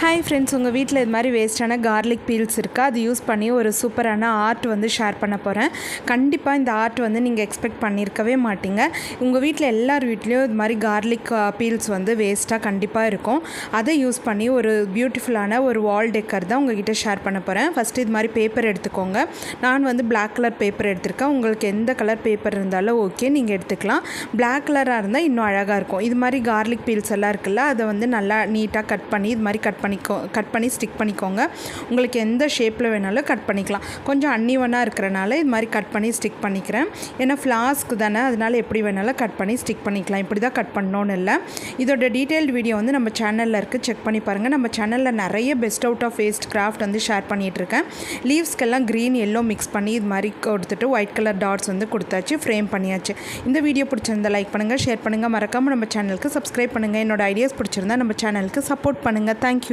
Hi friends, உங்கள் வீட்டில் இது மாதிரி வேஸ்ட்டான கார்லிக் பீல்ஸ் இருக்குது. அது யூஸ் பண்ணி ஒரு சூப்பரான ஆர்ட் வந்து ஷேர் பண்ண போகிறேன். கண்டிப்பாக இந்த ஆர்ட் வந்து நீங்கள் எக்ஸ்பெக்ட் பண்ணியிருக்கவே மாட்டீங்க. உங்கள் வீட்டில் எல்லார் வீட்லேயும் இது மாதிரி கார்லிக் பீல்ஸ் வந்து வேஸ்ட்டாக கண்டிப்பாக இருக்கும். அதை யூஸ் பண்ணி ஒரு பியூட்டிஃபுல்லான ஒரு வால் டெக்கர் தான் உங்கள்கிட்ட ஷேர் பண்ண போகிறேன். ஃபஸ்ட்டு இது மாதிரி பேப்பர் எடுத்துக்கோங்க. நான் வந்து பிளாக் கலர் பேப்பர் எடுத்திருக்கேன். உங்களுக்கு எந்த கலர் பேப்பர் இருந்தாலும் ஓகே, நீங்கள் எடுத்துக்கலாம். பிளாக் கலராக இருந்தால் இன்னும் அழகாக இருக்கும். இது மாதிரி கார்லிக் பீல்ஸ் எல்லாம் இருக்குல்ல, அதை வந்து நல்லா நீட்டாக கட் பண்ணி இது மாதிரி கட் பண்ணி ஸ்டிக் பண்ணிக்கோங்க. உங்களுக்கு எந்த ஷேப்பில் வேணாலும் கட் பண்ணிக்கலாம். கொஞ்சம் அன்இவனாக இருக்கிறனால இது மாதிரி கட் பண்ணி ஸ்டிக் பண்ணிக்கிறேன். ஏன்னா ஃப்ளாஸ்க்கு தானே, அதனால் எப்படி வேணாலும் கட் பண்ணி ஸ்டிக் பண்ணிக்கலாம். இப்படி தான் கட் பண்ணணும்னு இல்லை. இதோட டீட்டெயில்டு வீடியோ வந்து நம்ம சேனலில் இருக்குது, செக் பண்ணி பாருங்கள். நம்ம சேனலில் நிறைய best out of waste craft வந்து ஷேர் பண்ணிகிட்ருக்கேன். லீவ்ஸ்க்கெல்லாம் க்ரீன் எல்லோ மிக்ஸ் பண்ணி இது மாதிரி கொடுத்துட்டு ஒயிட் கலர் டாட்ஸ் வந்து கொடுத்தாச்சு, ஃப்ரேம் பண்ணியாச்சு. இந்த வீடியோ பிடிச்சிருந்தா லைக் பண்ணுங்கள், ஷேர் பண்ணுங்கள், மறக்காமல் நம்ம சேனலுக்கு சப்ஸ்கிரைப் பண்ணுங்கள். என்னோட ஐடியாஸ் பிடிச்சிருந்தா நம்ம சேனலுக்கு சப்போர்ட் பண்ணுங்கள். தேங்க்யூ.